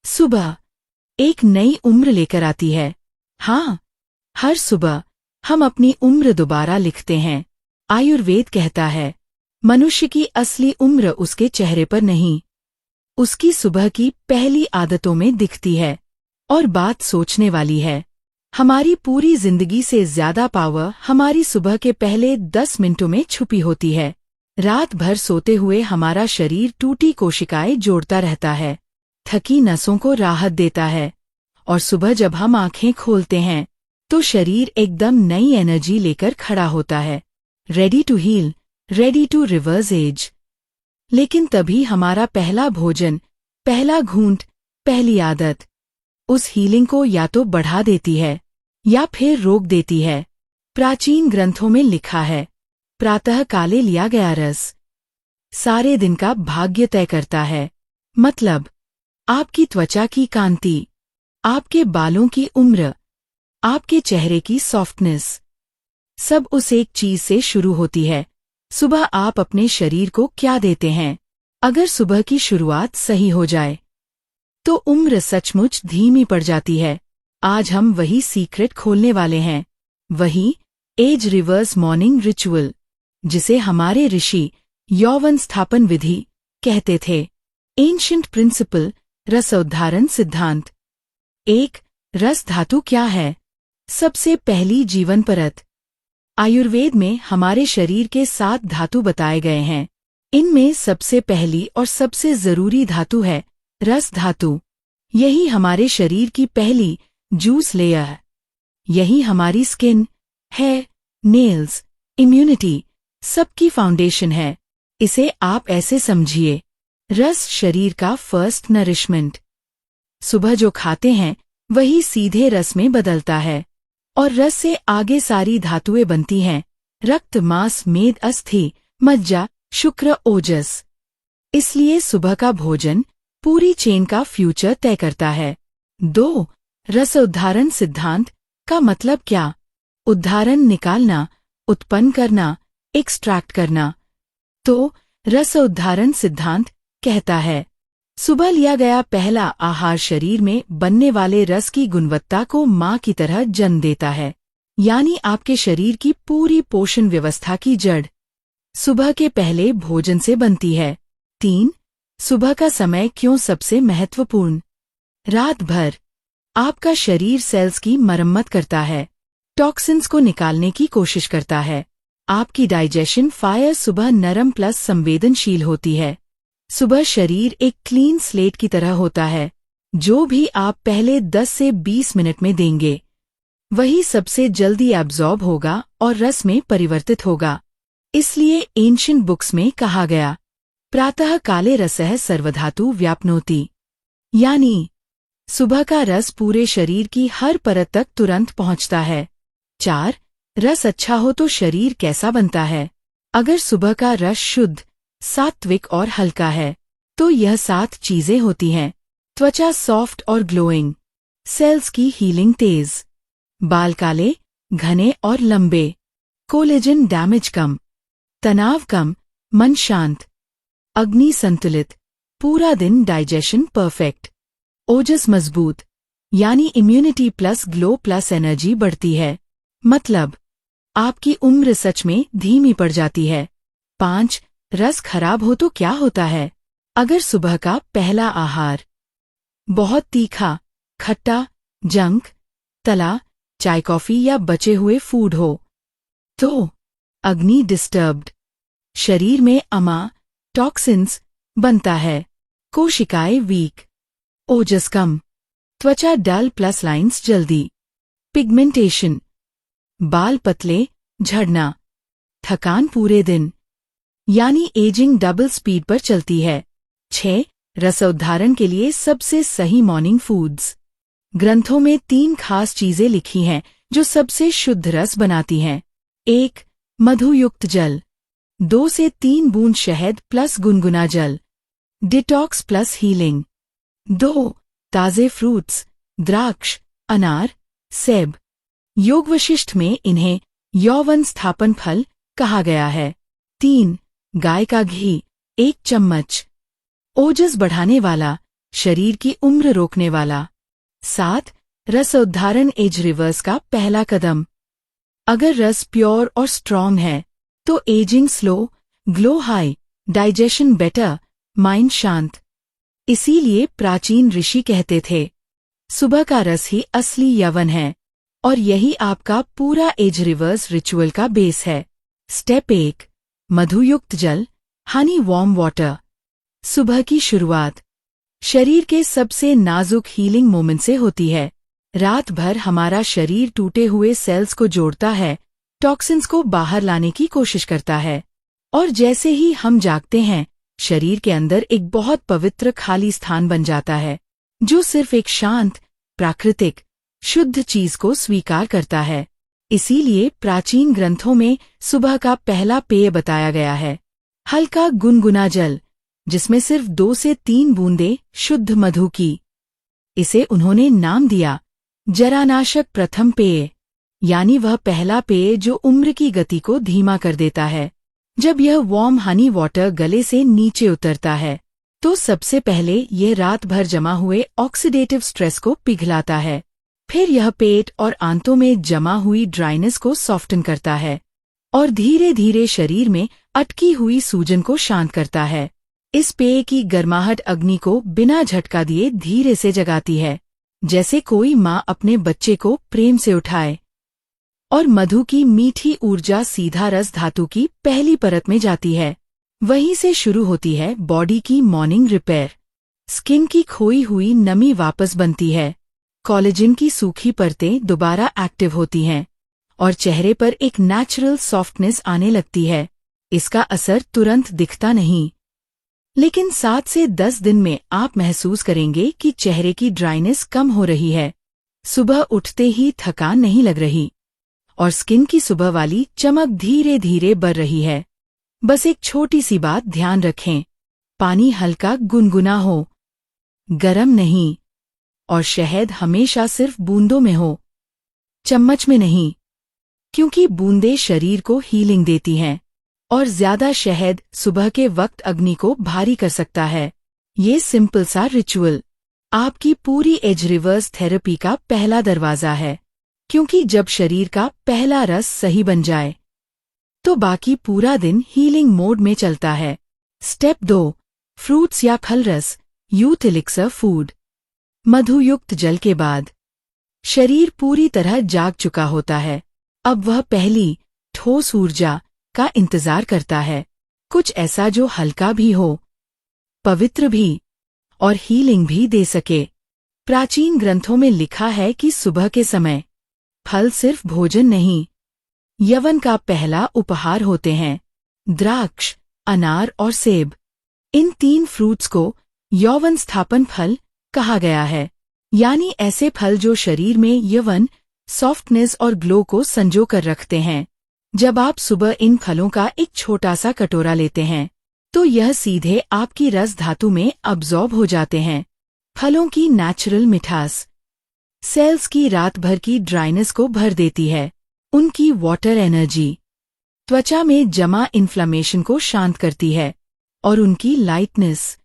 सुबह एक नई उम्र लेकर आती है। हाँ, हर सुबह हम अपनी उम्र दोबारा लिखते हैं। आयुर्वेद कहता है, मनुष्य की असली उम्र उसके चेहरे पर नहीं, उसकी सुबह की पहली आदतों में दिखती है। और बात सोचने वाली है। हमारी पूरी जिंदगी से ज्यादा पावर हमारी सुबह के पहले 10 मिनटों में छुपी होती है। रात भर सोते हुए हमारा शरीर टूटी कोशिकाएं जोड़ता रहता है, थकी नसों को राहत देता है, और सुबह जब हम आंखें खोलते हैं तो शरीर एकदम नई एनर्जी लेकर खड़ा होता है, ready to heal, ready to reverse age. लेकिन तभी हमारा पहला भोजन, पहला घूंट, पहली आदत उस हीलिंग को या तो बढ़ा देती है या फिर रोक देती है। प्राचीन ग्रंथों में लिखा है, प्रातः काले लिया गया रस सारे दिन का भाग्य तय करता है। मतलब आपकी त्वचा की कांति, आपके बालों की उम्र, आपके चेहरे की सॉफ्टनेस, सब उस एक चीज से शुरू होती है। सुबह आप अपने शरीर को क्या देते हैं? अगर सुबह की शुरुआत सही हो जाए तो उम्र सचमुच धीमी पड़ जाती है। आज हम वही सीक्रेट खोलने वाले हैं, वही एज रिवर्स मॉर्निंग रिचुअल, जिसे हमारे ऋषि यौवन स्थापन विधि कहते थे। एंशिएंट प्रिंसिपल, रसोद्धारण सिद्धांत। 1. रस धातु क्या है? सबसे पहली जीवन परत। आयुर्वेद में हमारे शरीर के 7 धातु बताए गए हैं। इनमें सबसे पहली और सबसे जरूरी धातु है रस धातु। यही हमारे शरीर की पहली जूस लेयर है। यही हमारी स्किन, हेयर, नेल्स, इम्यूनिटी, सबकी फाउंडेशन है। इसे आप ऐसे समझिए, रस शरीर का फर्स्ट नरिशमेंट। सुबह जो खाते हैं वही सीधे रस में बदलता है, और रस से आगे सारी धातुएं बनती हैं, रक्त, मांस, मेद, अस्थि, मज्जा, शुक्र, ओजस। इसलिए सुबह का भोजन पूरी चेन का फ्यूचर तय करता है। 2. रसोद्धारण सिद्धांत का मतलब क्या? उद्धारण निकालना, उत्पन्न करना, एक्सट्रैक्ट करना। तो रसोद्धारण सिद्धांत कहता है, सुबह लिया गया पहला आहार शरीर में बनने वाले रस की गुणवत्ता को मां की तरह जन्म देता है। यानी आपके शरीर की पूरी पोषण व्यवस्था की जड़ सुबह के पहले भोजन से बनती है। 3. सुबह का समय क्यों सबसे महत्वपूर्ण? रात भर आपका शरीर सेल्स की मरम्मत करता है, टॉक्सिन्स को निकालने की कोशिश करता है। आपकी डाइजेशन फायर सुबह नरम प्लस संवेदनशील होती है। सुबह शरीर एक क्लीन स्लेट की तरह होता है। जो भी आप पहले 10 से 20 मिनट में देंगे वही सबसे जल्दी एब्जॉर्ब होगा और रस में परिवर्तित होगा। इसलिए एंशिएंट बुक्स में कहा गया, प्रातः काले रसः सर्वधातु व्याप्नोति, यानी सुबह का रस पूरे शरीर की हर परत तक तुरंत पहुंचता है। 4. रस अच्छा हो तो शरीर कैसा बनता है? अगर सुबह का रस शुद्ध, सात्विक और हल्का है तो यह 7 चीजें होती हैं। त्वचा सॉफ्ट और ग्लोइंग, सेल्स की हीलिंग तेज, बाल काले, घने और लंबे, कोलेजन डैमेज कम, तनाव कम, मन शांत, अग्नि संतुलित, पूरा दिन डाइजेशन परफेक्ट, ओजस मजबूत, यानी immunity plus glow plus energy बढ़ती है। मतलब आपकी उम्र सच में धीमी पड़ जाती है। 5. रस खराब हो तो क्या होता है? अगर सुबह का पहला आहार बहुत तीखा, खट्टा, जंक, तला, चाय कॉफी या बचे हुए फूड हो तो अग्नि डिस्टर्ब्ड, शरीर में अमा, टॉक्सिन्स बनता है, कोशिकाएं वीक, ओजस कम, त्वचा डल प्लस लाइंस जल्दी, पिगमेंटेशन, बाल पतले, झड़ना, थकान पूरे दिन, यानी एजिंग डबल स्पीड पर चलती है। 6. रसोद्धारण के लिए सबसे सही मॉर्निंग फूड्स। ग्रंथों में 3 खास चीजें लिखी हैं जो सबसे शुद्ध रस बनाती हैं। 1. मधुयुक्त जल, 2 से 3 बूंद शहद प्लस गुनगुना जल, डिटॉक्स प्लस हीलिंग। 2. ताजे फ्रूट्स, द्राक्ष, अनार, सेब। योग वशिष्ठ में इन्हें यौवन स्थापन फल कहा गया है। 3. गाय का घी 1 चम्मच, ओजस बढ़ाने वाला, शरीर की उम्र रोकने वाला। 7. रसोद्धारण एज रिवर्स का पहला कदम। अगर रस प्योर और स्ट्रॉन्ग है तो ageing slow, glow high, digestion better, mind शांत। इसीलिए प्राचीन ऋषि कहते थे, सुबह का रस ही असली यौवन है। और यही आपका पूरा एज रिवर्स रिचुअल का बेस है। स्टेप 1, मधुयुक्त जल, हनी वार्म वाटर। सुबह की शुरुआत शरीर के सबसे नाजुक हीलिंग मोमेंट से होती है। रात भर हमारा शरीर टूटे हुए सेल्स को जोड़ता है, टॉक्सिन्स को बाहर लाने की कोशिश करता है। और जैसे ही हम जागते हैं, शरीर के अंदर एक बहुत पवित्र खाली स्थान बन जाता है, जो सिर्फ एक शांत, प्राकृतिक, शुद्ध चीज को स्वीकार करता है। इसीलिए प्राचीन ग्रंथों में सुबह का पहला पेय बताया गया है, हल्का गुनगुना जल, जिसमें सिर्फ 2 से 3 बूंदें शुद्ध मधु की। इसे उन्होंने नाम दिया जरानाशक प्रथम पेय, यानी वह पहला पेय जो उम्र की गति को धीमा कर देता है। जब यह वार्म हनी वाटर गले से नीचे उतरता है, तो सबसे पहले यह रात भर जमा हुए ऑक्सीडेटिव स्ट्रेस को पिघलाता है। फिर यह पेट और आंतों में जमा हुई ड्राइनेस को सॉफ्टन करता है और धीरे धीरे शरीर में अटकी हुई सूजन को शांत करता है। इस पेय की गर्माहट अग्नि को बिना झटका दिए धीरे से जगाती है, जैसे कोई माँ अपने बच्चे को प्रेम से उठाए। और मधु की मीठी ऊर्जा सीधा रस धातु की पहली परत में जाती है। वहीं से शुरू होती है बॉडी की मॉर्निंग रिपेयर। स्किन की खोई हुई नमी वापस बनती है, कोलेजन की सूखी परतें दोबारा एक्टिव होती हैं और चेहरे पर एक नेचुरल सॉफ्टनेस आने लगती है। इसका असर तुरंत दिखता नहीं, लेकिन 7 से 10 दिन में आप महसूस करेंगे कि चेहरे की ड्राइनेस कम हो रही है, सुबह उठते ही थकान नहीं लग रही और स्किन की सुबह वाली चमक धीरे धीरे बढ़ रही है। बस एक छोटी सी बात ध्यान रखें, पानी हल्का गुनगुना हो, गरम नहीं, और शहद हमेशा सिर्फ बूंदों में हो, चम्मच में नहीं, क्योंकि बूंदें शरीर को हीलिंग देती हैं और ज्यादा शहद सुबह के वक्त अग्नि को भारी कर सकता है। ये सिंपल सा रिचुअल आपकी पूरी एज रिवर्स थेरेपी का पहला दरवाजा है, क्योंकि जब शरीर का पहला रस सही बन जाए तो बाकी पूरा दिन हीलिंग मोड में चलता है। स्टेप 2, फ्रूट्स या फल रस, यूथ एलिक्सर फूड। मधुयुक्त जल के बाद शरीर पूरी तरह जाग चुका होता है। अब वह पहली ठोस ऊर्जा का इंतजार करता है, कुछ ऐसा जो हल्का भी हो, पवित्र भी और हीलिंग भी दे सके। प्राचीन ग्रंथों में लिखा है कि सुबह के समय फल सिर्फ भोजन नहीं, यवन का पहला उपहार होते हैं। द्राक्ष, अनार और सेब, इन 3 फ्रूट्स को यौवन स्थापन फल कहा गया है, यानी ऐसे फल जो शरीर में यवन, सॉफ्टनेस और ग्लो को संजो कर रखते हैं। जब आप सुबह इन फलों का एक छोटा सा कटोरा लेते हैं, तो यह सीधे आपकी रस धातु में अब्जॉर्ब हो जाते हैं। फलों की नेचुरल मिठास सेल्स की रात भर की ड्राइनेस को भर देती है। उनकी वाटर एनर्जी त्वचा में जमा इन्फ्लेमेशन को शांत करती है और उनकी लाइटनेस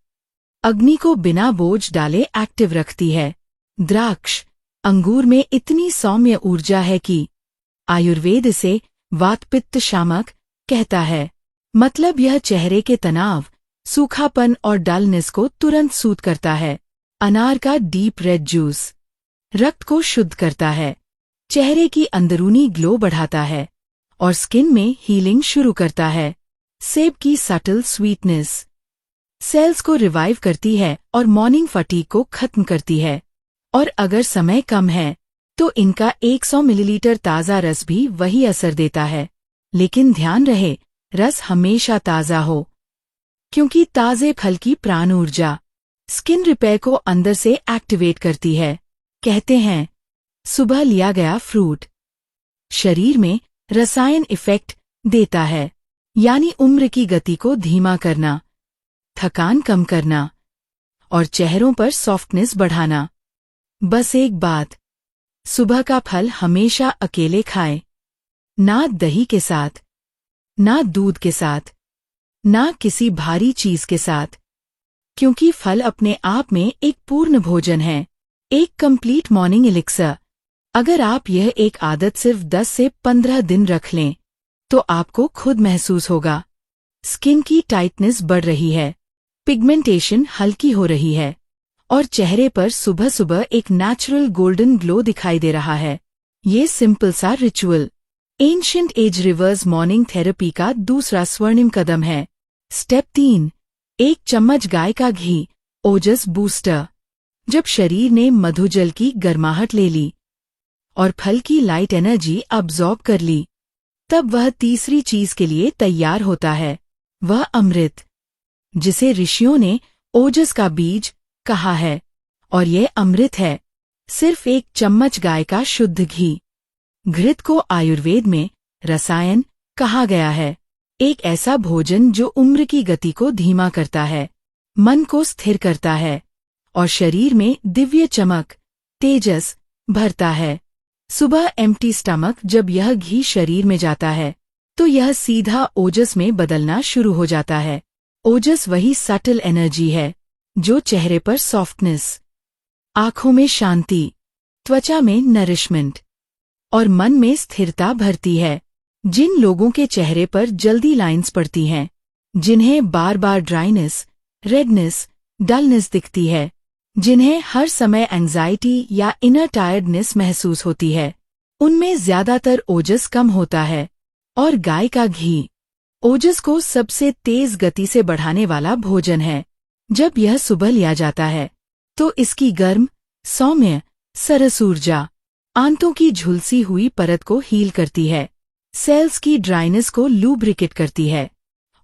अग्नि को बिना बोझ डाले एक्टिव रखती है। द्राक्ष, अंगूर में इतनी सौम्य ऊर्जा है कि आयुर्वेद इसे वातपित्त शामक कहता है, मतलब यह चेहरे के तनाव, सूखापन और डलनेस को तुरंत सूद करता है। अनार का डीप रेड जूस रक्त को शुद्ध करता है, चेहरे की अंदरूनी ग्लो बढ़ाता है और स्किन में हीलिंग शुरू करता है। सेब की सटल स्वीटनेस सेल्स को रिवाइव करती है और मॉर्निंग फटीग को खत्म करती है। और अगर समय कम है तो इनका 100 मिलीलीटर ताज़ा रस भी वही असर देता है। लेकिन ध्यान रहे, रस हमेशा ताज़ा हो, क्योंकि ताज़े फल की प्राण ऊर्जा स्किन रिपेयर को अंदर से एक्टिवेट करती है। कहते हैं, सुबह लिया गया फ्रूट शरीर में रसायन इफेक्ट देता है, यानी उम्र की गति को धीमा करना, थकान कम करना और चेहरों पर सॉफ्टनेस बढ़ाना। बस एक बात, सुबह का फल हमेशा अकेले खाएं, ना दही के साथ, ना दूध के साथ, ना किसी भारी चीज के साथ, क्योंकि फल अपने आप में एक पूर्ण भोजन है, एक कंप्लीट मॉर्निंग एलिक्सर। अगर आप यह एक आदत सिर्फ 10 से 15 दिन रख लें, तो आपको खुद महसूस होगा स्किन की टाइटनेस बढ़ रही है, पिगमेंटेशन हल्की हो रही है और चेहरे पर सुबह सुबह एक नेचुरल गोल्डन ग्लो दिखाई दे रहा है। ये सिंपल सा ritual ancient age reverse morning therapy का दूसरा स्वर्णिम कदम है। स्टेप 3, 1 चम्मच गाय का घी, ओजस बूस्टर। जब शरीर ने मधुजल की गर्माहट ले ली और फल की लाइट एनर्जी अब्जॉर्ब कर ली, तब वह तीसरी चीज के लिए तैयार होता है, वह अमृत, जिसे ऋषियों ने ओजस का बीज कहा है। और यह अमृत है सिर्फ 1 चम्मच गाय का शुद्ध घी। घृत को आयुर्वेद में रसायन कहा गया है, एक ऐसा भोजन जो उम्र की गति को धीमा करता है, मन को स्थिर करता है और शरीर में दिव्य चमक, तेजस भरता है। सुबह एम्प्टी स्टमक जब यह घी शरीर में जाता है, तो यह सीधा ओजस में बदलना शुरू हो जाता है। ओजस वही सटल एनर्जी है जो चेहरे पर सॉफ्टनेस, आंखों में शांति, त्वचा में नरिशमेंट और मन में स्थिरता भरती है। जिन लोगों के चेहरे पर जल्दी लाइंस पड़ती हैं, जिन्हें बार बार ड्राइनेस, रेडनेस, डलनेस दिखती है, जिन्हें हर समय एंजाइटी या इनर टायर्डनेस महसूस होती है, उनमें ज्यादातर ओजस कम होता है। और गाय का घी ओजस को सबसे तेज गति से बढ़ाने वाला भोजन है। जब यह सुबह लिया जाता है, तो इसकी गर्म, सौम्य, सरस ऊर्जा आंतों की झुलसी हुई परत को हील करती है, सेल्स की ड्राइनेस को लूब्रिकेट करती है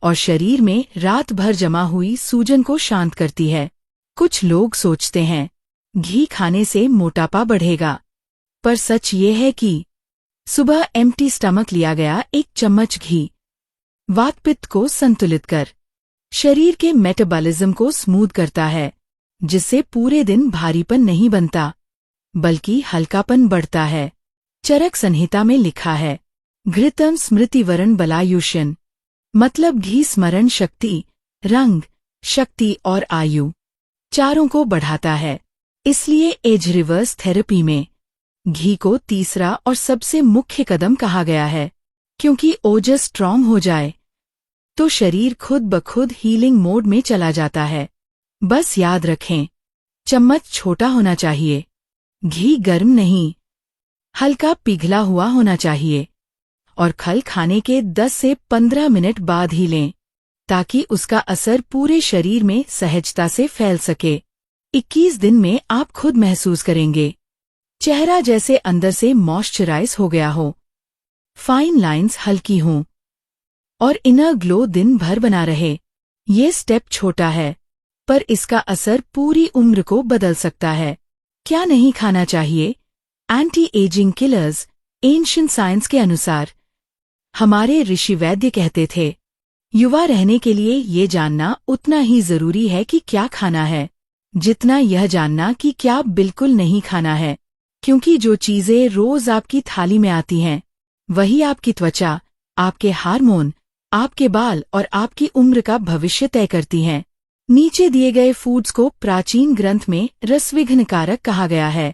और शरीर में रात भर जमा हुई सूजन को शांत करती है। कुछ लोग सोचते हैं घी खाने से मोटापा बढ़ेगा, पर सच ये है कि सुबह एम्प्टी स्टमक लिया गया 1 चम्मच घी वात पित्त को संतुलित कर शरीर के मेटाबॉलिज्म को स्मूथ करता है, जिससे पूरे दिन भारीपन नहीं बनता बल्कि हल्कापन बढ़ता है। चरक संहिता में लिखा है, घृतम स्मृतिवरण बलायुष्यन, मतलब घी स्मरण शक्ति, रंग, शक्ति और आयु चारों को बढ़ाता है। इसलिए एज रिवर्स थेरेपी में घी को तीसरा और सबसे मुख्य कदम कहा गया है, क्योंकि ओजस स्ट्रॉन्ग हो जाए तो शरीर खुद ब खुद हीलिंग मोड में चला जाता है। बस याद रखें, चम्मच छोटा होना चाहिए, घी गर्म नहीं, हल्का पिघला हुआ होना चाहिए और फल खाने के 10 से 15 मिनट बाद ही लें, ताकि उसका असर पूरे शरीर में सहजता से फैल सके। 21 दिन में आप खुद महसूस करेंगे चेहरा जैसे अंदर से मॉइस्चराइज हो गया हो, फाइन लाइंस हल्की हों और इनर ग्लो दिन भर बना रहे। ये स्टेप छोटा है, पर इसका असर पूरी उम्र को बदल सकता है। क्या नहीं खाना चाहिए? Anti ageing killers. Ancient science के अनुसार हमारे ऋषि वैद्य कहते थे, युवा रहने के लिए ये जानना उतना ही जरूरी है कि क्या खाना है, जितना यह जानना कि क्या बिल्कुल नहीं खाना है। क्योंकि जो चीजें रोज आपकी थाली में आती हैं, वही आपकी त्वचा, आपके हार्मोन, आपके बाल और आपकी उम्र का भविष्य तय करती हैं। नीचे दिए गए फूड्स को प्राचीन ग्रंथ में रसविघ्न कारक कहा गया है,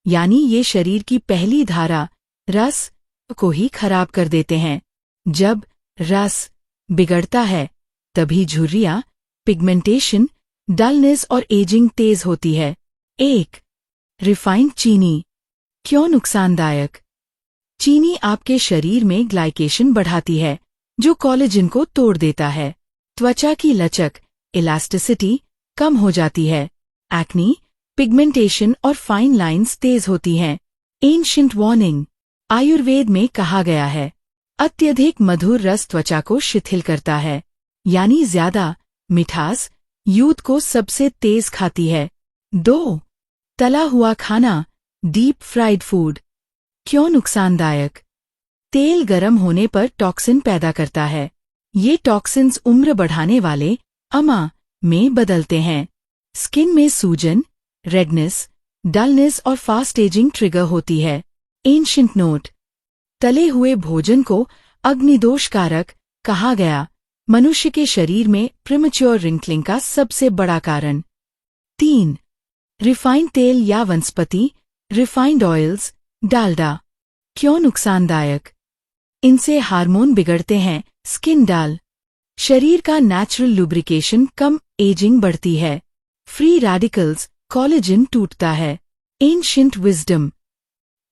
यानी ये शरीर की पहली धारा रस को ही खराब कर देते हैं। जब रस बिगड़ता है, तभी झुर्रियां, पिगमेंटेशन, डलनेस और एजिंग तेज होती है। 1. रिफाइंड चीनी। क्यों नुकसानदायक? चीनी आपके शरीर में ग्लाइकेशन बढ़ाती है, जो कोलेजन को तोड़ देता है। त्वचा की लचक, इलास्टिसिटी कम हो जाती है। एक्नी, पिगमेंटेशन और फाइन लाइंस तेज होती हैं। Ancient warning. आयुर्वेद में कहा गया है, अत्यधिक मधुर रस त्वचा को शिथिल करता है, यानी ज्यादा मिठास यूथ को सबसे तेज खाती है। 2. तला हुआ खाना, डीप फ्राइड फूड। क्यों नुकसानदायक? तेल गर्म होने पर टॉक्सिन पैदा करता है। ये टॉक्सिन्स उम्र बढ़ाने वाले अमा में बदलते हैं। स्किन में सूजन, रेडनेस, डलनेस और फास्ट एजिंग ट्रिगर होती है। Ancient note. तले हुए भोजन को अग्निदोष कारक कहा गया, मनुष्य के शरीर में प्रीमैच्योर रिंकलिंग का सबसे बड़ा कारण। 3. रिफाइंड तेल या वनस्पति रिफाइंड ऑयल्स डालडा क्यों नुकसानदायक? इनसे हार्मोन बिगड़ते हैं, स्किन डाल शरीर का नेचुरल लुब्रिकेशन कम, एजिंग बढ़ती है, फ्री रेडिकल्स, कोलेजन टूटता है। एंशिएंट विजडम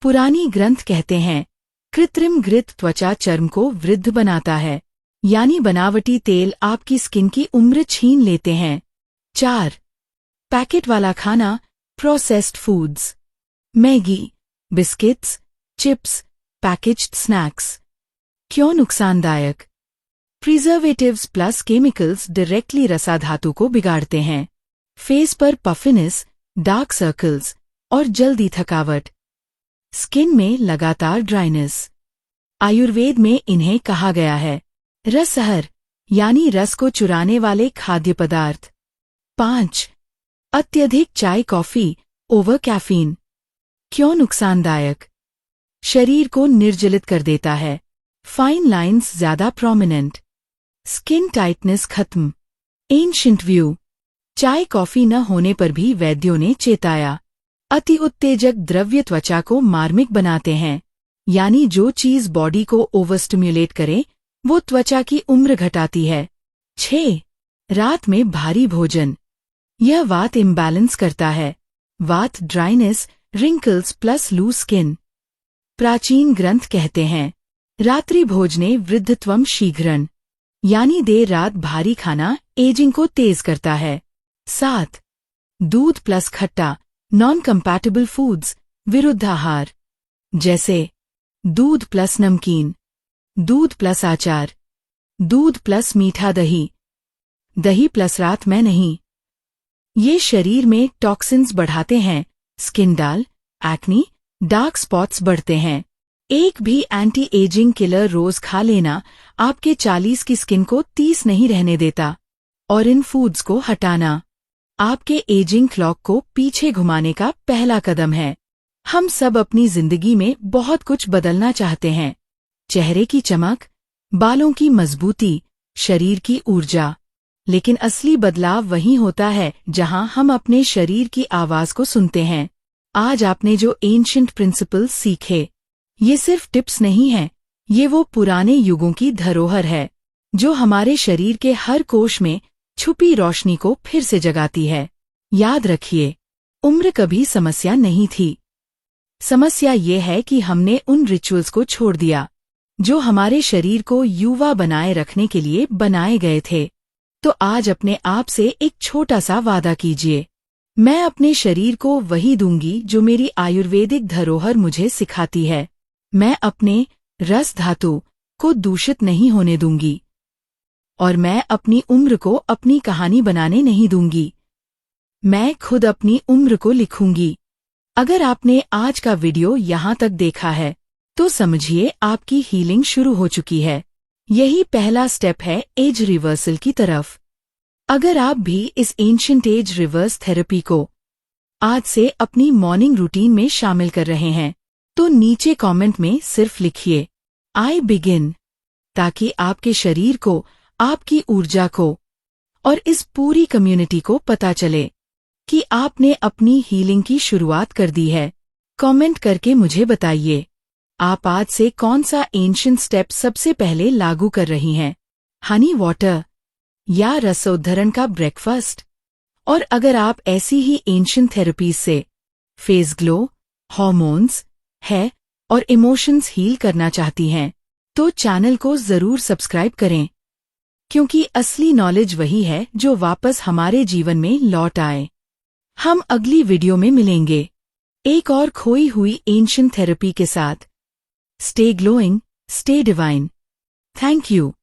पुरानी ग्रंथ कहते हैं कृत्रिम घृत त्वचा चर्म को वृद्ध बनाता है, यानी बनावटी तेल आपकी स्किन की उम्र छीन लेते हैं। 4. पैकेट वाला खाना processed foods Maggi, biscuits, chips, packaged snacks क्यों नुकसानदायक? प्रिजर्वेटिव्स प्लस केमिकल्स डायरेक्टली रसा धातु को बिगाड़ते हैं। फेस पर पफिनेस, डार्क सर्कल्स और जल्दी थकावट, स्किन में लगातार ड्राइनेस। आयुर्वेद में इन्हें कहा गया है रसहर, यानी रस को चुराने वाले खाद्य पदार्थ। 5. अत्यधिक चाय कॉफी ओवर कैफीन क्यों नुकसानदायक? शरीर को निर्जलित कर देता है, फाइन लाइंस ज्यादा प्रोमिनेंट, स्किन टाइटनेस खत्म। एंशिएंट व्यू चाय कॉफी न होने पर भी वैद्यों ने चेताया अति उत्तेजक द्रव्य त्वचा को मार्मिक बनाते हैं, यानी जो चीज बॉडी को ओवरस्टिम्युलेट करे वो त्वचा की उम्र घटाती है। 6. रात में भारी भोजन यह वात इम्बैलेंस करता है, vata dryness, wrinkles plus loose skin. प्राचीन ग्रंथ कहते हैं रात्रि भोजने वृद्धत्वम शीघ्रन, यानी देर रात भारी खाना एजिंग को तेज करता है। 7. दूध प्लस खट्टा नॉन कंपैटिबल फूड्स विरुद्ध आहार, जैसे दूध प्लस नमकीन, दूध प्लस अचार, दूध प्लस मीठा दही, दही प्लस रात में नहीं। ये शरीर में टॉक्सिन्स बढ़ाते हैं, स्किन डाल, एक्नी, डार्क स्पॉट्स बढ़ते हैं। एक भी एंटी एजिंग किलर रोज खा लेना आपके 40 की स्किन को 30 नहीं रहने देता, और इन फूड्स को हटाना आपके एजिंग क्लॉक को पीछे घुमाने का पहला कदम है। हम सब अपनी जिंदगी में बहुत कुछ बदलना चाहते हैं, चेहरे की चमक, बालों की मजबूती, शरीर की ऊर्जा, लेकिन असली बदलाव वहीं होता है जहां हम अपने शरीर की आवाज को सुनते हैं। आज आपने जो एंशिएंट प्रिंसिपल्स सीखे, ये सिर्फ टिप्स नहीं हैं, ये वो पुराने युगों की धरोहर है जो हमारे शरीर के हर कोश में छुपी रोशनी को फिर से जगाती है। याद रखिए, उम्र कभी समस्या नहीं थी। समस्या ये है कि हमने उन रिचुअल्स को छोड़ दिया जो हमारे शरीर को युवा बनाए रखने के लिए बनाए गए थे। तो आज अपने आप से एक छोटा सा वादा कीजिए, मैं अपने शरीर को वही दूंगी जो मेरी आयुर्वेदिक धरोहर मुझे सिखाती है। मैं अपने रस धातु को दूषित नहीं होने दूंगी, और मैं अपनी उम्र को अपनी कहानी बनाने नहीं दूंगी। मैं खुद अपनी उम्र को लिखूंगी। अगर आपने आज का वीडियो यहाँ तक देखा है तो समझिए आपकी हीलिंग शुरू हो चुकी है। यही पहला स्टेप है एज रिवर्सल की तरफ। अगर आप भी इस एंशिएंट एज रिवर्स थेरेपी को आज से अपनी मॉर्निंग रूटीन में शामिल कर रहे हैं तो नीचे कमेंट में सिर्फ लिखिए आई बिगिन, ताकि आपके शरीर को, आपकी ऊर्जा को और इस पूरी कम्युनिटी को पता चले कि आपने अपनी हीलिंग की शुरुआत कर दी है। कमेंट करके मुझे बताइए आप आज से कौन सा एंशिएंट स्टेप सबसे पहले लागू कर रही हैं, हनी वाटर या रसोद्धरण का ब्रेकफास्ट। और अगर आप ऐसी ही एंशिएंट थेरेपीज से फेस ग्लो, हॉर्मोन्स, हेयर और इमोशंस हील करना चाहती हैं तो चैनल को जरूर सब्सक्राइब करें, क्योंकि असली नॉलेज वही है जो वापस हमारे जीवन में लौट आए। हम अगली वीडियो में मिलेंगे एक और खोई हुई एंशिएंट थेरेपी के साथ। Stay glowing, stay divine. Thank you.